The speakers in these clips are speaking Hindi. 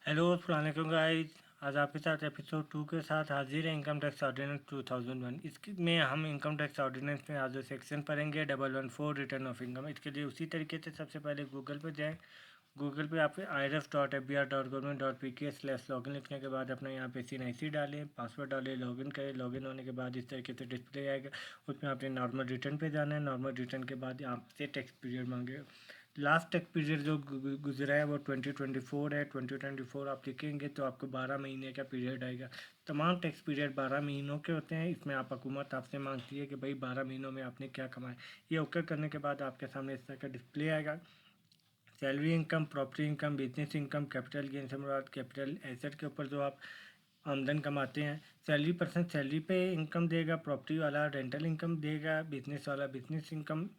हेलो अस्सलाम वालेकुम गाइस। आज आपके साथ एपिसोड 2 के साथ हाजिर है इनकम टैक्स ऑर्डिनेंस 2001। इसमें हम इनकम टैक्स ऑर्डिनेंस में आज जो सेक्शन पढ़ेंगे 114 रिटर्न ऑफ इनकम। इसके लिए उसी तरीके से सबसे पहले गूगल पर जाएं। गूगल पे आप irf.fbr.gov.pk/login लिखने के बाद अपना यहाँ पे CNIC डालें, पासवर्ड डालें, लॉगिन करें। लॉगिन होने के बाद इस तरीके से डिस्प्ले आएगा। उसमें आपने नॉर्मल रिटर्न पे जाना है। नॉर्मल रिटर्न के बाद आपसे टैक्स पीरियड मांगेगा। लास्ट टैक्स पीरियड जो गुजरा है वो 2024 है। 2024 आप लिखेंगे तो आपको 12 महीने का पीरियड आएगा। तमाम टैक्स पीरियड 12 महीनों के होते हैं। इसमें आप हुकूमत आपसे मांगती है कि भाई 12 महीनों में आपने क्या कमाया। ये ओके करने के बाद आपके सामने इस तरह का डिस्प्ले आएगा। Salary income, property income, business income, capital gain से मुराद कैपिटल एसेट के ऊपर जो आप आमदन कमाते हैं। सैलरी पर्सन सैलरी पे इनकम देगा, प्रॉपर्टी वाला रेंटल इनकम देगा, बिजनेस वाला बिजनेस इनकम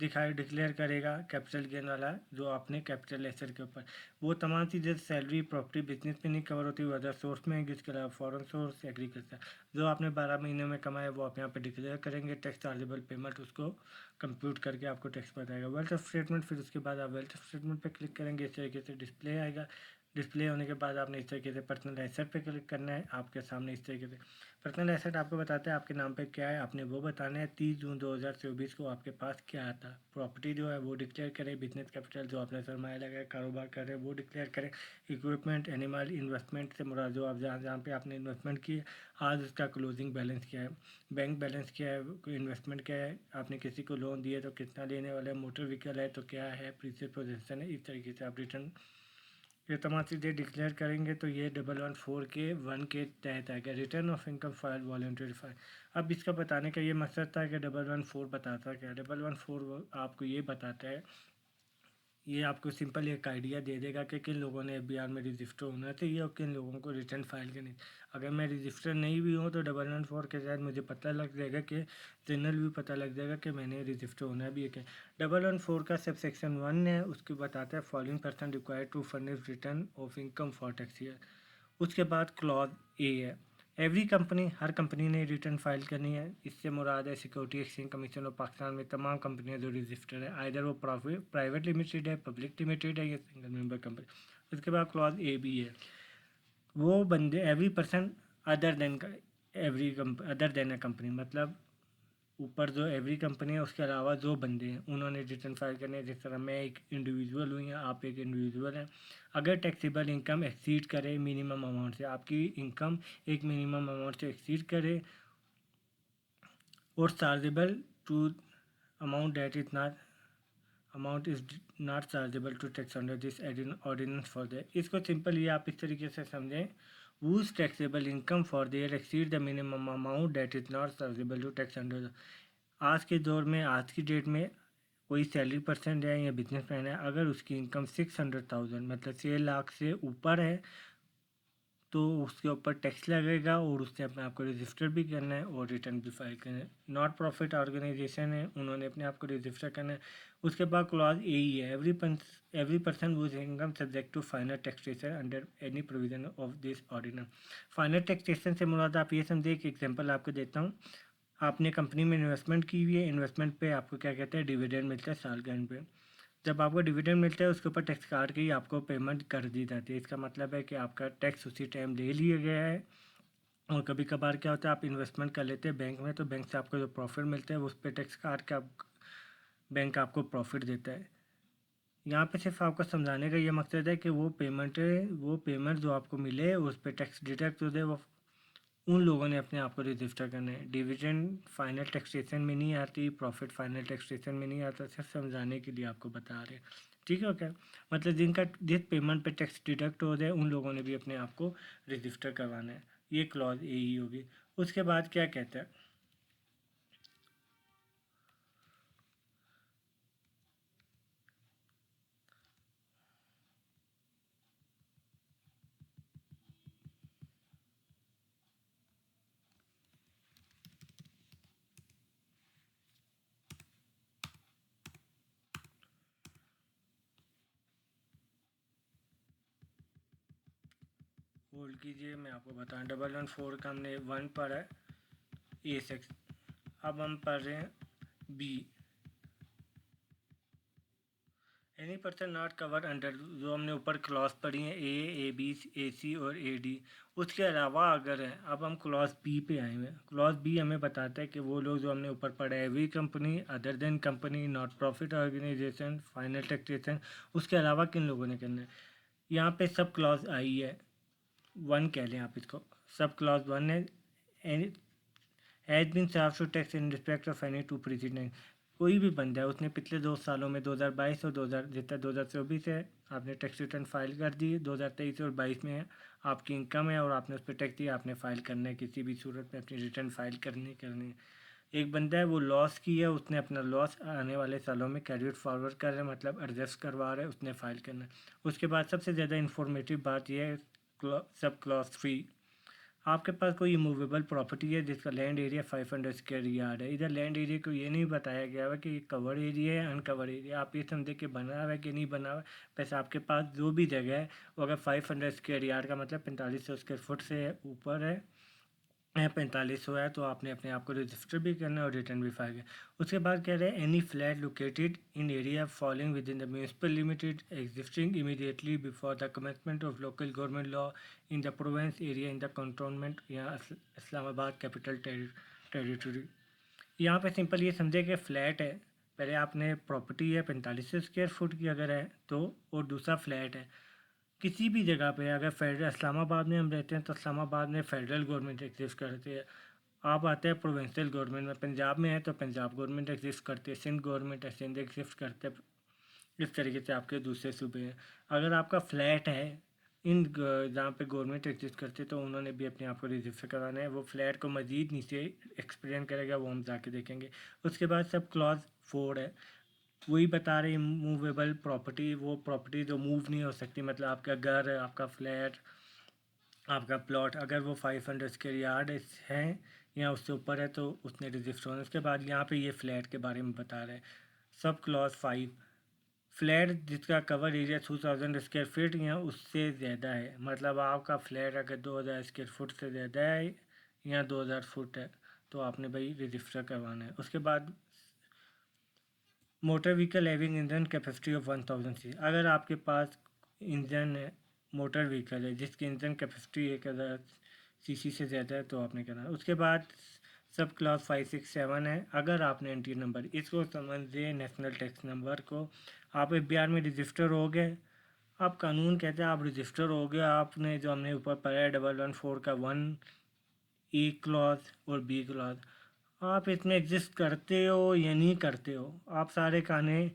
डिक्लेयर करेगा, कैपिटल गेन वाला जो आपने कैपिटल एसेट के ऊपर। वो तमाम चीज़ें सैलरी प्रॉपर्टी बिजनेस में नहीं कवर होती, वो अदर सोर्स में है। जिसके अलावा फॉरेन सोर्स, एग्रीकल्चर जो आपने 12 महीने में कमाया वो आप यहाँ पे डिक्लेयर करेंगे। टैक्स चार्जेबल पेमेंट उसको कंप्यूट करके आपको टैक्स बताएगा। वेल्थ ऑफ स्टेटमेंट, फिर उसके बाद आप वेल्थ ऑफ स्टेटमेंट पे क्लिक करेंगे। इस तरीके से डिस्प्ले आएगा। डिस्प्ले होने के बाद आपने इस तरीके से पर्सनल एसेट पे क्लिक करना है। आपके सामने इस तरीके से पर्सनल एसेट आपको बताता है आपके नाम पे क्या है, आपने वो बताना है। 30 जून 2024 को आपके पास क्या आता। प्रॉपर्टी जो है वो डिक्लेयर करें। बिजनेस कैपिटल जो आपने सरमाया लगाया, कारोबार कर रहे हैं, वो डिक्लेयर करें। इक्विपमेंट, एनिमल, इन्वेस्टमेंट से मुराद जो आप जहाँ जहाँ पे आपने इन्वेस्टमेंट की है, आज उसका क्लोजिंग बैलेंस क्या है, बैंक बैलेंस क्या है, इन्वेस्टमेंट क्या है, आपने किसी को लोन दिया तो कितना लेने वाला है, मोटर व्हीकल है तो क्या है, प्रीसियस पोजेशन है। इस तरीके से आप रिटर्न ये तमाम चीज़ें डिक्लेयर करेंगे तो ये 114 के 1 के तहत आएगा। Return of income file voluntary file. अब इसका बताने का ये मकसद था कि 114 बताता क्या। 114 आपको ये बताता है, ये आपको सिंपल एक आइडिया दे देगा कि किन लोगों ने FBR में रजिस्टर होना चाहिए और किन लोगों को रिटर्न फाइल करनी। अगर मैं रजिस्टर नहीं भी हूँ तो 114 के तहत मुझे पता लग जाएगा कि जनरल भी पता लग जाएगा कि मैंने रजिस्टर होना भी है। 114 का सब सेक्शन 1 है, उसके बताता है following person required to furnish return of income for tax year. उसके बाद क्लॉज ए है, एवरी कंपनी, हर कंपनी ने रिटर्न फाइल करनी है। इससे मुराद है security exchange commission of Pakistan में तमाम कंपनियां जो रजिस्टर्ड है, आइदर वो प्राइवेट लिमिटेड है, पब्लिक लिमिटेड है या सिंगल मेंबर कंपनी। उसके बाद क्लॉज ए भी है, वो बंदे every person other than other than a company, मतलब ऊपर जो एवरी कंपनी है उसके अलावा जो बंदे हैं उन्होंने रिटर्न फाइल करने हैं। जिस तरह मैं एक इंडिविजुअल हुई या आप एक इंडिविजुअल हैं, अगर टैक्सेबल इनकम एक्सीड करे मिनिमम अमाउंट से, आपकी इनकम एक मिनिमम अमाउंट से एक्सीड करे और chargeable to amount that is not amount is not chargeable to tax under this ordinance for the. इसको सिंपल ये आप इस तरीके से समझें, whose taxable income for the year exceed the minimum amount that is not chargeable to tax under the। आज के दौर में, आज की डेट में कोई सैलरी पर्सन है या बिजनेसमैन है, अगर उसकी इनकम 600,000 मतलब 6 लाख से ऊपर है तो उसके ऊपर टैक्स लगेगा और उससे अपने आप को रजिस्टर भी करना है और रिटर्न भी फाइल करना है। नॉट प्रॉफिट ऑर्गेनाइजेशन है, उन्होंने अपने आप को रजिस्टर करना है। उसके बाद क्लॉज ए ही है, every person whose income subject to final taxation under any provision of this ordinance. Final taxation से मुराद आप ये समझे, एक एग्जांपल आपको देता हूँ। आपने कंपनी में इन्वेस्टमेंट की हुई है, इन्वेस्टमेंट पे आपको क्या कहते हैं, डिविडेंड मिलता है साल के एंड पे। जब आपको डिविडेंड मिलता है उसके ऊपर टैक्स काट के ही आपको पेमेंट कर दी जाती है। इसका मतलब है कि आपका टैक्स उसी टाइम ले लिया गया है। और कभी कभार क्या होता है, आप इन्वेस्टमेंट कर लेते हैं बैंक में, तो बैंक से आपको जो प्रॉफिट मिलता है उस पर टैक्स काट के आप बैंक आपको प्रॉफिट देता है। यहाँ पे सिर्फ आपको समझाने का ये मकसद है कि वो पेमेंट जो आपको मिले उस पर टैक्स डिडक्ट हो जाए, वो उन लोगों ने अपने आप को रजिस्टर करना है। डिविडेंड फाइनल टैक्सेशन में नहीं आती, प्रॉफिट फाइनल टैक्सेशन में नहीं आता, सिर्फ समझाने के लिए आपको बता रहे हैं। ठीक है क्या, मतलब जिस पेमेंट पे टैक्स डिडक्ट हो जाए उन लोगों ने भी अपने आप को रजिस्टर करवाना है। ये क्लॉज ए ही होगी। उसके बाद क्या कहता है, होल्ड कीजिए मैं आपको बताऊँ। 114 का हमने 1 पर है ए सेक्शन, अब हम पढ़ रहे हैं B. Any person not cover under, जो हमने ऊपर क्लॉज पढ़ी है ए बी ए सी और ए डी, उसके अलावा अगर है, अब हम क्लॉज बी पे आए हुए हैं। क्लॉज बी हमें बताता है कि वो लोग जो हमने ऊपर पढ़ा है, every company other than company, not profit organisation, final taxation, उसके अलावा किन लोगों ने करना है। यहाँ पे सब क्लॉज आई है, वन कह लें आप इसको, सब क्लॉज वन है, has been charge to tax in respect of any to president. कोई भी बंदा है, उसने पिछले 2 सालों में 2022 और 2024 है, आपने टैक्स रिटर्न फाइल कर दी, 2023 और 22 में है, आपकी इनकम है और आपने उस पर टैक्स दिया, आपने फाइल करना है, किसी भी सूरत में अपनी रिटर्न फाइल करनी है। एक बंदा है, वो लॉस की है, उसने अपना लॉस आने वाले सालों में कैरी फॉरवर्ड कर रहा है, मतलब एडजस्ट करवा रहा है, उसने फाइल करना है। उसके बाद सबसे ज़्यादा इन्फॉर्मेटिव बात यह है, सब क्लॉज 3, आपके पास कोई इमूवेबल प्रॉपर्टी है जिसका लैंड एरिया 500 स्क्वायर यार्ड है। इधर लैंड एरिया को ये नहीं बताया गया है कि ये कवर एरिया है अनकवर एरिया, आप ये समझे कि बना हुआ है कि नहीं बना हुआ है। वैसे आपके पास जो भी जगह है वो अगर 500 स्क्वायर यार्ड का मतलब 4500 स्क्वायर फुट से ऊपर है, 4500 है, तो आपने अपने आप को रजिस्टर भी करना है और रिटर्न भी फाइल करना। उसके बाद कह रहे हैं any flat located in area following with in the municipal limited existing immediately before the commencement of local government law in the province area in the cantonment या इस्लामाबाद कैपिटल टेरिटरी। यहाँ पे सिंपल ये समझे कि फ्लैट है, पहले आपने प्रॉपर्टी है 4500 स्क्वायर फुट की अगर है तो, और दूसरा फ्लैट है किसी भी जगह पे, अगर फेडरल इस्लामाबाद में हम रहते हैं तो इस्लामाबाद में फेडरल गवर्नमेंट एग्जिस्ट करती है। आप आते हैं प्रोविंशियल गवर्नमेंट में, पंजाब में है तो पंजाब गवर्नमेंट एग्जिस्ट करती है, सिंध गवर्नमेंट है, सिंध एग्जिस्ट करते हैं। इस तरीके से आपके दूसरे सूबे हैं। अगर आपका फ्लैट है जहाँ पे गवर्नमेंट एग्जिस्ट करती है तो उन्होंने भी अपने आप को रजिस्टर करवाना है। वो फ्लैट को मज़ीद नीचे एक्सप्लेन करेगा, वो हम जाके देखेंगे। उसके बाद सब क्लॉज 4 है, वही बता रहे मूवेबल प्रॉपर्टी, वो प्रॉपर्टी जो मूव नहीं हो सकती, मतलब आपका घर, आपका फ्लैट, आपका प्लॉट, अगर वो 500 स्क्वायर यार्ड है या उससे ऊपर है तो उसने रजिस्टर होना। उसके बाद यहाँ पे ये फ्लैट के बारे में बता रहे हैं, सब क्लॉज 5, फ्लैट जिसका कवर एरिया 2000 स्क्वायर फीट या उससे ज़्यादा है, मतलब आपका फ्लैट अगर 2000 स्क्वायर फुट से ज़्यादा है या 2000 फुट है तो आपने भाई रजिस्टर करवाना है। उसके बाद motor vehicle having engine capacity of 1000 सी, अगर आपके पास इंजन है, मोटर व्हीकल है जिसकी इंजन कैपेसिटी 1000 सीसी से ज़्यादा है तो आपने करना है। उसके बाद सब क्लास 567 है, अगर आपने एन टी नंबर, इसको समझिए नेशनल टैक्स नंबर को, आप बिहार में रजिस्टर हो गए, आप कानून कहते हैं आप रजिस्टर हो गए, आपने जो हमने ऊपर पढ़ा है 114 का 1 ए क्लॉज और बी क्लॉज, आप इसमें एग्जिस्ट करते हो या नहीं करते हो, आप सारे खाने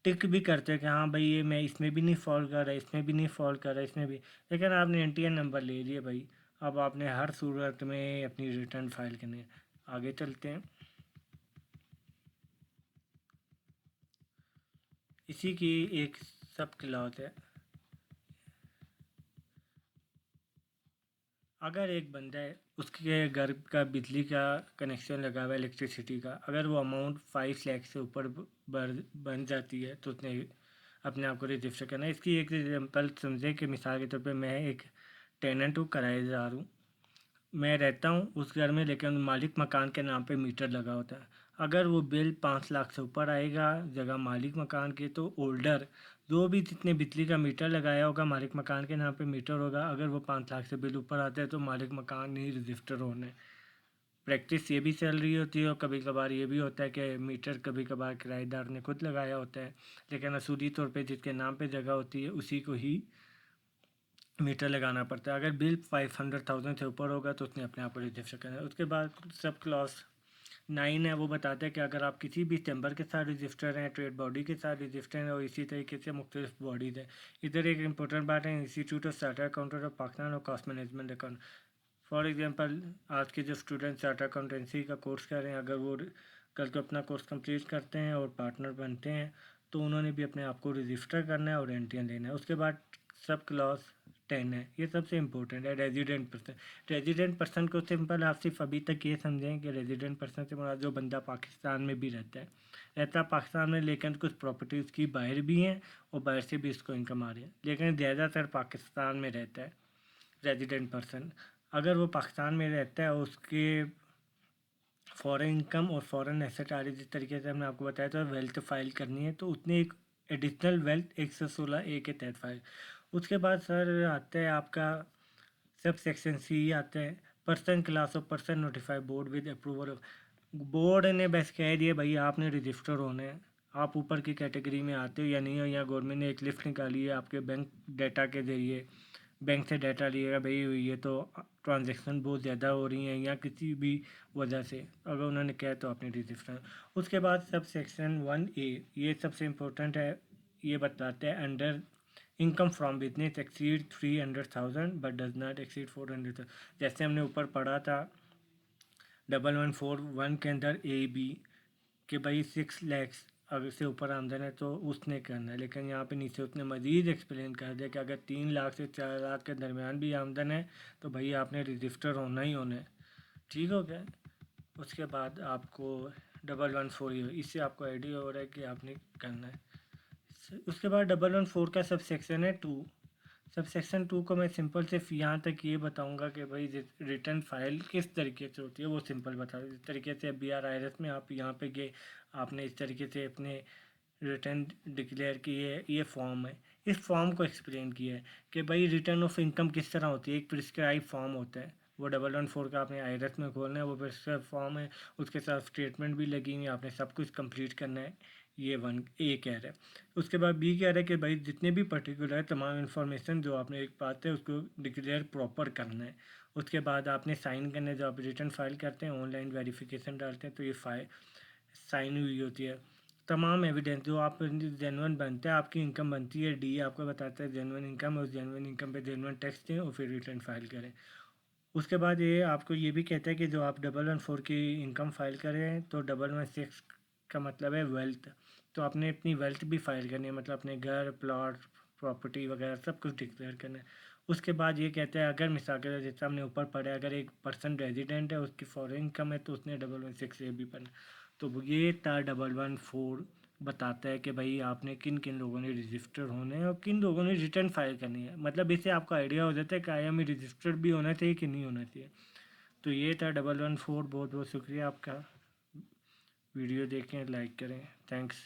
टिक भी करते हो कि हाँ भाई ये मैं इसमें भी नहीं फॉल कर रहा, इसमें भी नहीं फॉल कर रहा, इसमें भी, लेकिन आपने एन नंबर ले लिया भाई, अब आपने हर सूरत में अपनी रिटर्न फाइल करनी है। आगे चलते हैं, इसी की एक सब क्लॉज है, अगर एक बंदा है उसके घर का बिजली का कनेक्शन लगा हुआ है इलेक्ट्रिसिटी का, अगर वो अमाउंट 5 लाख से ऊपर बन जाती है तो उसने अपने आप को रजिस्टर करना है। इसकी एक एग्जाम्पल समझे कि मिसाल के तौर पे मैं एक टेनेंट हूँ, किराएदार हूँ, मैं रहता हूँ उस घर में, लेकिन मालिक मकान के नाम पे मीटर लगा होता है। अगर वो बिल 5 लाख से ऊपर आएगा जगह मालिक मकान के, तो ओल्डर जो भी जितने बिजली का मीटर लगाया होगा मालिक मकान के नाम पे मीटर होगा, अगर वो 5 लाख से बिल ऊपर आता है तो मालिक मकान नहीं रजिस्टर होने। प्रैक्टिस ये भी चल रही होती है और कभी कभार ये भी होता है कि मीटर कभी कभार किराएदार ने खुद लगाया होता है, लेकिन असूली तौर पे जिसके नाम पे जगह होती है उसी को ही मीटर लगाना पड़ता है। अगर बिल 500,000 से ऊपर होगा तो उसने अपने आप को रजिस्टर करना है। उसके बाद सब क्लॉज 9 है, वो बताते हैं कि अगर आप किसी भी चैम्बर के साथ रजिस्टर हैं, ट्रेड बॉडी के साथ रजिस्टर हैं और इसी तरीके से मुख्तलिफ बॉडीज़ हैं। इधर एक इंपॉर्टेंट बात है, institute of chartered accountant of Pakistan और cost management account. For example आज के जो स्टूडेंट चार्टर्ड अकाउंटेंसी का कोर्स कर रहे हैं, अगर वो कल को अपना कोर्स कंप्लीट करते हैं और पार्टनर बनते हैं तो उन्होंने भी अपने आप को रजिस्टर करना है और एंट्रियाँ देना है। उसके बाद सब क्लॉज 10 है, ये सबसे इम्पोर्टेंट है, रेजिडेंट पर्सन। रेजिडेंट पर्सन को सिंपल आप सिर्फ अभी तक ये समझें कि रेजिडेंट पर्सन से मुराद जो बंदा पाकिस्तान में भी रहता है पाकिस्तान में, लेकिन कुछ प्रॉपर्टीज़ की बाहर भी हैं और बाहर से भी इसको इनकम आ रही है, लेकिन ज़्यादातर पाकिस्तान में रहता है रेजिडेंट पर्सन। अगर वो पाकिस्तान में रहता है उसके फॉरेन इनकम और फॉरेन एसेट आ रही, जिस तरीके से हमने आपको बताया था वेल्थ फाइल करनी है, तो उतने एक एडिशनल वेल्थ 116A के तहत फाइल। उसके बाद सर आता है आपका सब सेक्शन सी आता है, person class of person notify board with approval of. Board ने बस कह दिया भाई आपने रजिस्टर होना है, आप ऊपर की कैटेगरी में आते हो या नहीं हो। या गवर्नमेंट ने एक लिस्ट निकाली है आपके बैंक डाटा के ज़रिए, बैंक से डाटा लिएगा भाई ये तो ट्रांजैक्शन बहुत ज़्यादा हो रही हैं या किसी भी वजह से, अगर उन्होंने कहा तो आपने रजिस्टर। उसके बाद सब सेक्शन 1A, ये सबसे इम्पोर्टेंट है, ये बताते हैं under income from business exceed 300,000 but does not exceed 400,000। जैसे हमने ऊपर पढ़ा था 1141 के अंदर A B कि भाई 6 लैक्स अगर से ऊपर आमदन है तो उसने करना है, लेकिन यहाँ पे नीचे उसने मज़ीद एक्सप्लेन कर दिया कि अगर 3 लाख से 4 लाख के दरमियान भी आमदन है तो भाई आपने रजिस्टर होना ही होना है। ठीक हो गया। उसके बाद आपको 1114, इससे आपको आइडिया हो रहा है कि आपने करना है। उसके बाद 1114 का सब सेक्शन है 2। सब सेक्शन 2 को मैं सिंपल सिर्फ यहाँ तक ये बताऊँगा कि भाई रिटर्न फाइल किस तरीके से होती है वो सिंपल बता इस तरीके से BRIRS में आप यहाँ पे गए, आपने इस तरीके से अपने रिटर्न डिक्लेयर की है, ये फॉर्म है, इस फॉर्म को एक्सप्लेन किया है कि भाई रिटर्न ऑफ इनकम किस तरह होती है। एक प्रिस्क्राइब फॉर्म होता है, वो 1114 का आपने IRS में खोलना है, वो प्रिस्क्राइब फॉर्म है, उसके साथ स्टेटमेंट भी लगी हुई है, आपने सब कुछ कंप्लीट करना है। ये 1A कह रहा है। उसके बाद B कह रहा है कि भाई जितने भी पर्टिकुलर तमाम इन्फॉर्मेशन जो आपने एक बात है उसको डिक्लेयर प्रॉपर करना है। उसके बाद आपने साइन करना है, जो आप रिटर्न फाइल करते हैं ऑनलाइन वेरिफिकेशन डालते हैं तो ये फाइल साइन हुई होती है। तमाम एविडेंस जो आप जेन्युइन बनता है, आपकी इनकम बनती है, D आपको बताता है जेन्युइन इनकम, उस जेन्युइन इनकम पे जेन्युइन टैक्स दें और फिर रिटर्न फाइल करें। उसके बाद ये आपको ये भी कहता है कि जो आप 1114 की इनकम फाइल करें तो 1116 का मतलब है वेल्थ, तो आपने अपनी वेल्थ भी फाइल करनी है, मतलब अपने घर प्लॉट प्रॉपर्टी वगैरह सब कुछ डिक्लेयर करना है। उसके बाद ये कहता है अगर मिसाल के जैसे हमने ऊपर पढ़ा है, अगर एक पर्सन रेजिडेंट है उसकी फॉरेन इनकम है तो उसने 1116 भी पढ़ना। तो ये था 1114 बताता है कि भाई आपने किन किन लोगों ने रजिस्टर होने हैं और किन लोगों ने रिटर्न फाइल करनी है। मतलब इससे आपको आइडिया हो जाता है कि आई में रजिस्टर्ड भी होना चाहिए कि नहीं होना चाहिए। तो ये था 1114। बहुत बहुत शुक्रिया आपका। वीडियो देखें, लाइक करें। थैंक्स।